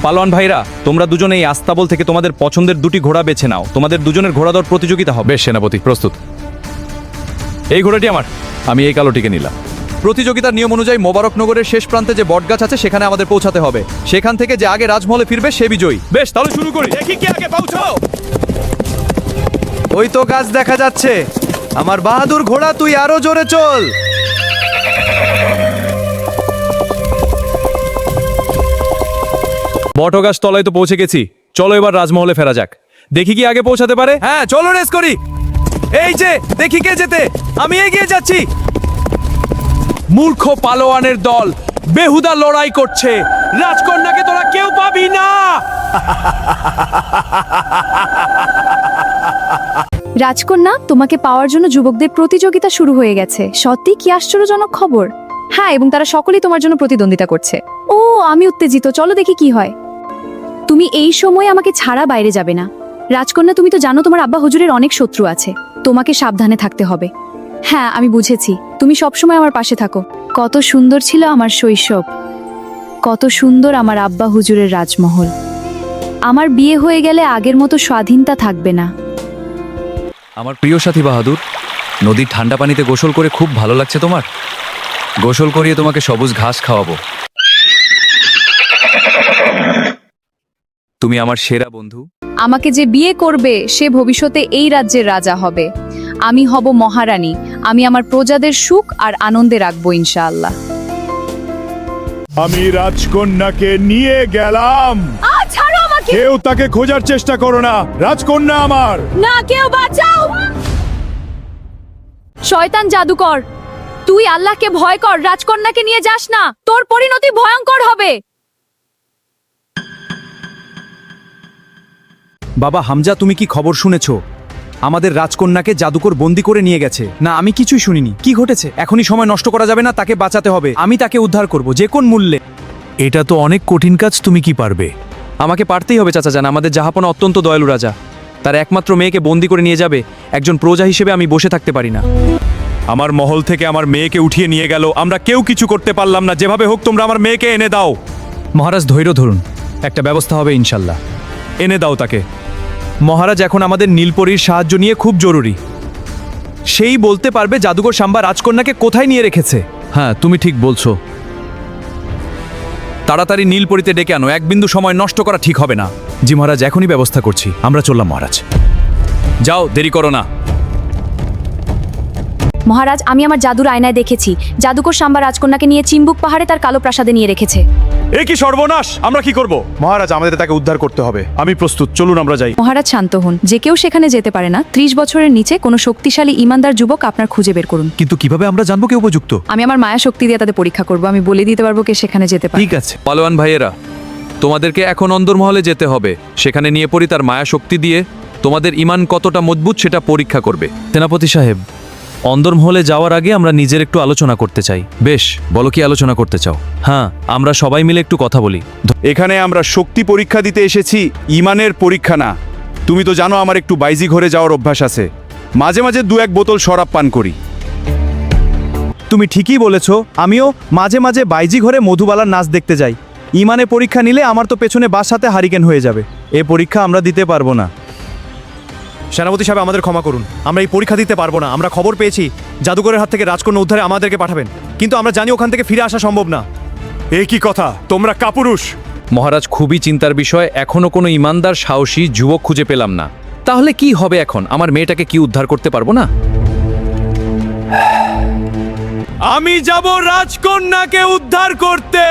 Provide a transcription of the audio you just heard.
পালোয়ান ভাইরা, তোমরা দুজনে এই আস্তাবল থেকে তোমাদের পছন্দের দুটি ঘোড়া বেছে নাও। তোমাদের দুজনের ঘোড়া দৌড় প্রতিযোগিতা হবে। বেশ সেনাপতি, প্রস্তুত। এই ঘোড়াটি আমার। আমি এই কালোটিকে নিলাম। প্রতিযোগিতার নিয়ম অনুযায়ী মোবারকনগরের শেষ প্রান্তে যে বটগাছ আছে সেখানে আমাদের পৌঁছাতে হবে। সেখান থেকে যে আগে রাজমহলে ফিরবে সে বিজয়ী। বেশ, তাহলে শুরু করি। দেখি কে আগে পৌঁছাও। ওই তো গাছ দেখা যাচ্ছে। আমার বাহাদুর ঘোড়া, তুই আরো জোরে চল। বটগাছ তলায় তো পৌঁছে গেছি, চলো এবার রাজমহলে ফেরা যাক। দেখি কি আগে পৌঁছাতে পারে। হ্যাঁ, চলো রেস করি। এই যে দেখি কে যেতে। আমি এগিয়ে যাচ্ছি। মূর্খ পালোয়ানের দল বেহুদা লড়াই করছে। রাজকন্যাকে তোরা কেউ পাবি না। রাজকন্যা, তোমাকে পাওয়ার জন্য যুবকদের প্রতিযোগিতা শুরু হয়ে গেছে। সত্যি কি আশ্চর্যজনক খবর। হ্যাঁ, এবং তারা সকলেই তোমার জন্য প্রতিদ্বন্দ্বিতা করছে। ও, আমি উত্তেজিত। চলো দেখি কি হয়। তুমি এই সময় আমাকে ছাড়া বাইরে যাবে না। রাজকন্যা, তুমি তো জানো তোমার আব্বা হুজুরের অনেক শত্রু আছে। তোমাকে সাবধানে থাকতে হবে। হ্যাঁ, আমি বুঝেছি। তুমি সবসময় আমার পাশে থাকো। কত সুন্দর ছিল আমার শৈশব। কত সুন্দর আমার আব্বা হুজুরের রাজমহল। আমার বিয়ে হয়ে গেলে আগের মতো স্বাধীনতা থাকবে না। আমার প্রিয় সাথী বাহাদুর, নদীর ঠান্ডা পানিতে গোসল করে খুব ভালো লাগছে তোমার? গোসল করিয়ে তোমাকে সবুজ ঘাস খাওয়াবো। তুমি আমার সেরা বন্ধু। আমাকে যে বিয়ে করবে সে ভবিষ্যতে এই রাজ্যের রাজা হবে। আমি হব মহারানী। আমি আমার প্রজাদের সুখ আর আনন্দে রাখবো ইনশাআল্লাহ। আমি রাজকন্যাকে নিয়ে গেলাম। ছাড়ো আমাকে। কেউ তাকে খোঁজার চেষ্টা করো না। রাজকন্যা আমার। না, কেউ বাঁচাও। শয়তান জাদুকর, তুই আল্লাহকে ভয় কর। রাজকন্যাকে নিয়ে যাস না, তোর পরিণতি ভয়ঙ্কর হবে। বাবা হামজা, তুমি কি খবর শুনেছো? আমাদের রাজকন্যাকে জাদুকর বন্দি করে নিয়ে গেছে। না, আমি কিছুই শুনিনি। কি ঘটেছে? এখনই সময় নষ্ট করা যাবে না, তাকে বাঁচাতে হবে। আমি তাকে উদ্ধার করব যে কোন মূল্যে। এটা তো অনেক কঠিন কাজ, তুমি কি পারবে? আমাকে পারতেই হবে চাচা জান। আমাদের জাহাপনা অত্যন্ত দয়ালু রাজা। তার একমাত্র মেয়েকে বন্দি করে নিয়ে যাবে। একজন প্রজা হিসেবে আমি বসে থাকতে পারি না। আমার মহল থেকে আমার মেয়েকে উঠিয়ে নিয়ে গেল। আমরা কেউ কিছু করতে পারলাম না। যেভাবে হোক তোমরা আমার মেয়েকে এনে দাও। মহারাজ, ধৈর্য ধরুন। একটা ব্যবস্থা হবে ইনশাল্লাহ। এনে দাও তাকে। মহারাজ, এখন আমাদের নীলপরীর সাহায্য নিয়ে খুব জরুরি। সেই বলতে পারবে জাদুকর সাম্বা রাজকন্যাকে কোথায় নিয়ে রেখেছে। হ্যাঁ, তুমি ঠিক বলছো। তাড়াতাড়ি নীলপরীতে ডেকে আনো। এক বিন্দু সময় নষ্ট করা ঠিক হবে না। জি মহারাজ, এখনই ব্যবস্থা করছি। আমরা চললাম মহারাজ। যাও, দেরি করো না। মহারাজ, আমি আমার জাদুর আয়নায় দেখেছি জাদুকর সাম্বা রাজকন্যাকে নিয়ে চিম্বুক পাহাড়ে তার কালো প্রাসাদে নিয়ে রেখেছে। এ কি সর্বনাশ! আমরা কি করব? মহারাজ, আমাদের তাকে উদ্ধার করতে হবে। আমি প্রস্তুত, চলুন আমরা যাই। মহারাজ শান্ত হন। যে কেউ সেখানে যেতে পারে না। 30 বছরের নিচে কোনো শক্তিশালী ইমানদার যুবক আপনার খুঁজে বের করুন। কিন্তু কিভাবে আমরা জানবো কে উপযুক্ত? আমি আমার মায়া শক্তি দিয়ে তাদের পরীক্ষা করব। আমি বলে দিতে পারবো কে সেখানে যেতে পারে। ঠিক আছে। পালোয়ান ভাইয়েরা, তোমাদেরকে এখন অন্দরমহলে যেতে হবে। সেখানে নিয়ে পড়ি তার মায়া শক্তি দিয়ে তোমাদের ঈমান কতটা মজবুত সেটা পরীক্ষা করবে। সেনাপতি সাহেব, অন্দরমহলে যাওয়ার আগে আমরা নিজের একটু আলোচনা করতে চাই। বেশ, বলো কি আলোচনা করতে চাও? হ্যাঁ, আমরা সবাই মিলে একটু কথা বলি। এখানে আমরা শক্তি পরীক্ষা দিতে এসেছি, ইমানের পরীক্ষা না। তুমি তো জানো আমার একটু বাইজি ঘরে যাওয়ার অভ্যাস আছে। মাঝে মাঝে 2-1 বোতল শরাব পান করি। তুমি ঠিকই বলেছো। আমিও মাঝে মাঝে বাইজি ঘরে মধুবালার নাচ দেখতে যাই। ইমানে পরীক্ষা নিলে আমার তো পেছনে বাসাতে হারিকেন হয়ে যাবে। এ পরীক্ষা আমরা দিতে পারবো না। সেনাপতি সাহেব, আমাদের ক্ষমা করুন। আমরা এই পরীক্ষা দিতে পারবো না। আমরা খবর পেয়েছি জাদুকরের হাত থেকে রাজকন্যা উদ্ধারে আমাদেরকে পাঠাবেন, কিন্তু আমরা জানি ওখান থেকে ফিরে আসা সম্ভব না। এ কি কথা? তোমরা কাপুরুষ। মহারাজ, খুবই চিন্তার বিষয়। এখনো কোনো ইমানদার সাহসী যুবক খুঁজে পেলাম না। তাহলে কি হবে এখন? আমার মেয়েটাকে কি উদ্ধার করতে পারবো না? আমি যাব রাজকন্যাকে উদ্ধার করতে।